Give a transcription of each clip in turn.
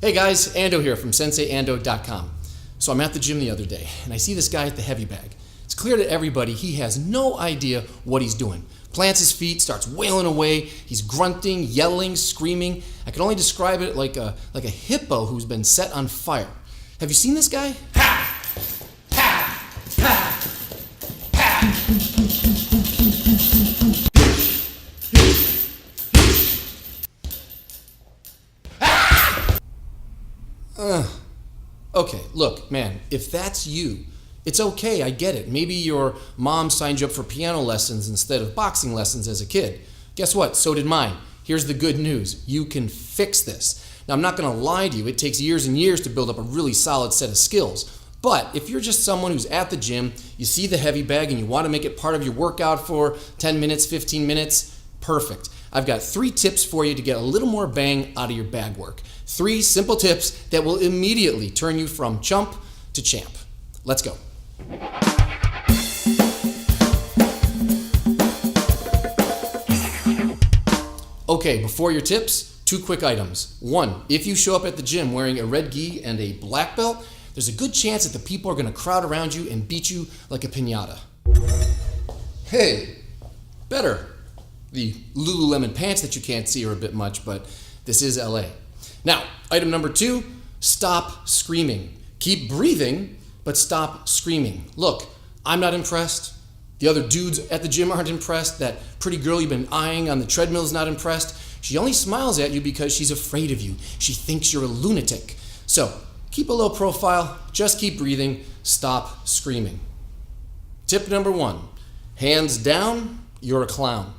Hey guys, Ando here from SenseiAndo.com. So I'm at the gym the other day and I see this guy at the heavy bag. It's clear to everybody he has no idea what he's doing. Plants his feet, starts wailing away, he's grunting, yelling, screaming. I can only describe it like a hippo who's been set on fire. Have you seen this guy? Ha! Ha! Ha! Ha! Okay, look, man, if that's you, it's okay, I get it. Maybe your mom signed you up for piano lessons instead of boxing lessons as a kid. Guess what? So did mine. Here's the good news. You can fix this. Now, I'm not going to lie to you. It takes years and years to build up a really solid set of skills. But if you're just someone who's at the gym, you see the heavy bag and you want to make it part of your workout for 10 minutes, 15 minutes, perfect. I've got 3 tips for you to get a little more bang out of your bag work. 3 simple tips that will immediately turn you from chump to champ. Let's go. Okay, before your tips, 2 quick items. 1, if you show up at the gym wearing a red gi and a black belt, there's a good chance that the people are going to crowd around you and beat you like a piñata. Hey, better. The Lululemon pants that you can't see are a bit much, but this is LA. Now, item number 2, stop screaming. Keep breathing, but stop screaming. Look, I'm not impressed. The other dudes at the gym aren't impressed. That pretty girl you've been eyeing on the treadmill is not impressed. She only smiles at you because she's afraid of you. She thinks you're a lunatic. So, keep a low profile, just keep breathing, stop screaming. Tip number 1, hands down, you're a clown.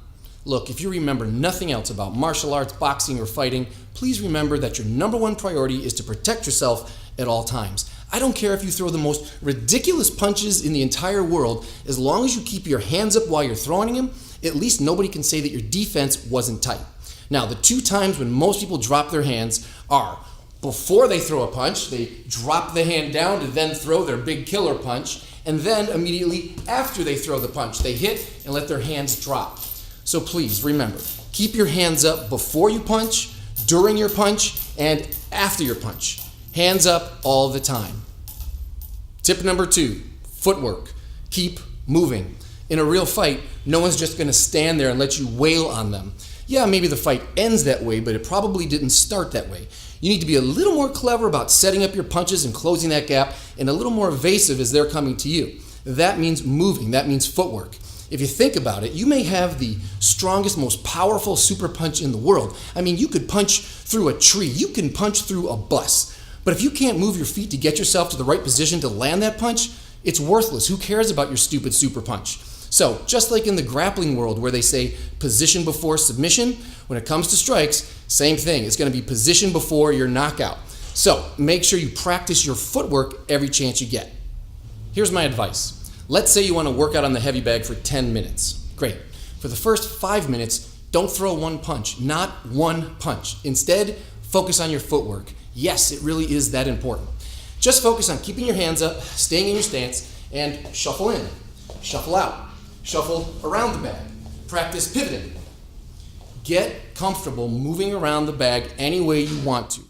Look, if you remember nothing else about martial arts, boxing, or fighting, please remember that your number 1 priority is to protect yourself at all times. I don't care if you throw the most ridiculous punches in the entire world, as long as you keep your hands up while you're throwing them, at least nobody can say that your defense wasn't tight. Now, the 2 times when most people drop their hands are before they throw a punch, they drop the hand down to then throw their big killer punch, and then immediately after they throw the punch, they hit and let their hands drop. So please remember, keep your hands up before you punch, during your punch, and after your punch. Hands up all the time. Tip number 2, footwork. Keep moving. In a real fight, no one's just going to stand there and let you wail on them. Yeah, maybe the fight ends that way, but it probably didn't start that way. You need to be a little more clever about setting up your punches and closing that gap, and a little more evasive as they're coming to you. That means moving. That means footwork. If you think about it, you may have the strongest, most powerful super punch in the world. I mean, you could punch through a tree. You can punch through a bus. But if you can't move your feet to get yourself to the right position to land that punch, it's worthless. Who cares about your stupid super punch? So, just like in the grappling world where they say position before submission, when it comes to strikes, same thing. It's going to be position before your knockout. So, make sure you practice your footwork every chance you get. Here's my advice. Let's say you want to work out on the heavy bag for 10 minutes. Great. For the first 5 minutes, don't throw one punch. Not one punch. Instead, focus on your footwork. Yes, it really is that important. Just focus on keeping your hands up, staying in your stance, and shuffle in, shuffle out, shuffle around the bag. Practice pivoting. Get comfortable moving around the bag any way you want to.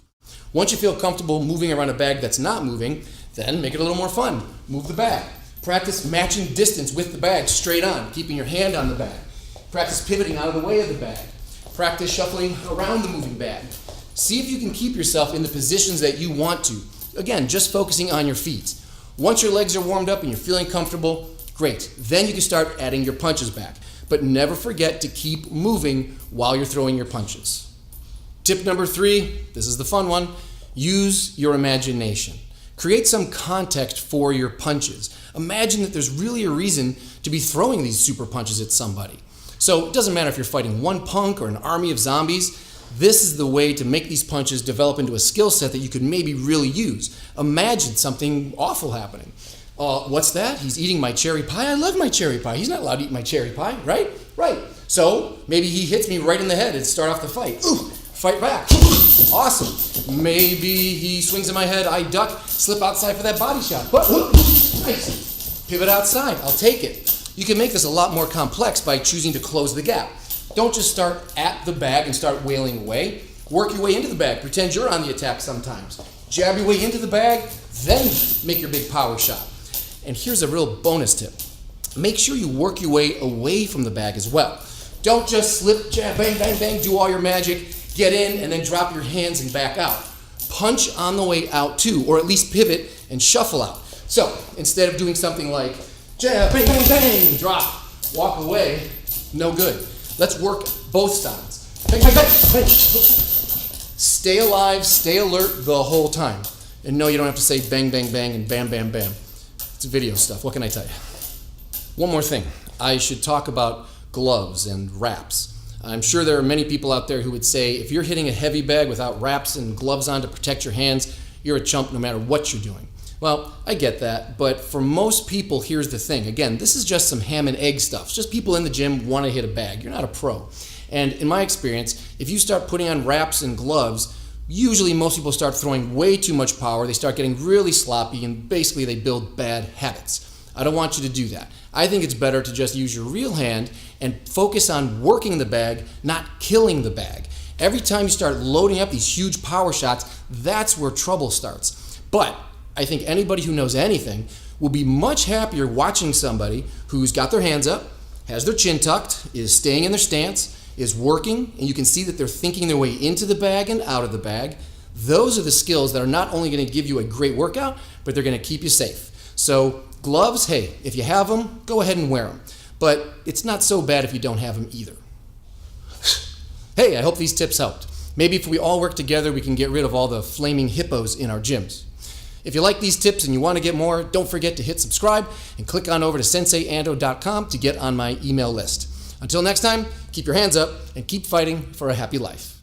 Once you feel comfortable moving around a bag that's not moving, then make it a little more fun. Move the bag. Practice matching distance with the bag straight on, keeping your hand on the bag. Practice pivoting out of the way of the bag. Practice shuffling around the moving bag. See if you can keep yourself in the positions that you want to. Again, just focusing on your feet. Once your legs are warmed up and you're feeling comfortable, great. Then you can start adding your punches back. But never forget to keep moving while you're throwing your punches. Tip number 3, this is the fun one, use your imagination. Create some context for your punches. Imagine that there's really a reason to be throwing these super punches at somebody. So it doesn't matter if you're fighting one punk or an army of zombies. This is the way to make these punches develop into a skill set that you could maybe really use. Imagine something awful happening. What's that? He's eating my cherry pie? I love my cherry pie. He's not allowed to eat my cherry pie, right? Right. So maybe he hits me right in the head and start off the fight. Ooh, fight back. Awesome. Maybe he swings at my head, I duck, slip outside for that body shot. Nice. Pivot outside. I'll take it. You can make this a lot more complex by choosing to close the gap. Don't just start at the bag and start wailing away. Work your way into the bag. Pretend you're on the attack sometimes. Jab your way into the bag, then make your big power shot. And here's a real bonus tip. Make sure you work your way away from the bag as well. Don't just slip, jab, bang, bang, bang, do all your magic, get in, and then drop your hands and back out. Punch on the way out too, or at least pivot and shuffle out. So instead of doing something like jab, bang, bang, bang, drop, walk away, no good. Let's work both sides. Bang, bang, bang, bang. Stay alive, stay alert the whole time. And no, you don't have to say bang, bang, bang, and bam, bam, bam. It's video stuff. What can I tell you? One more thing. I should talk about gloves and wraps. I'm sure there are many people out there who would say if you're hitting a heavy bag without wraps and gloves on to protect your hands, you're a chump no matter what you're doing. Well, I get that, but for most people, here's the thing. Again, this is just some ham and egg stuff. It's just people in the gym want to hit a bag. You're not a pro. And in my experience, if you start putting on wraps and gloves, usually most people start throwing way too much power. They start getting really sloppy, and basically they build bad habits. I don't want you to do that. I think it's better to just use your real hand and focus on working the bag, not killing the bag. Every time you start loading up these huge power shots, that's where trouble starts. But I think anybody who knows anything will be much happier watching somebody who's got their hands up, has their chin tucked, is staying in their stance, is working, and you can see that they're thinking their way into the bag and out of the bag. Those are the skills that are not only going to give you a great workout, but they're going to keep you safe. So gloves, hey, if you have them, go ahead and wear them. But it's not so bad if you don't have them either. Hey, I hope these tips helped. Maybe if we all work together, we can get rid of all the flaming hippos in our gyms. If you like these tips and you want to get more, don't forget to hit subscribe and click on over to senseiando.com to get on my email list. Until next time, keep your hands up and keep fighting for a happy life.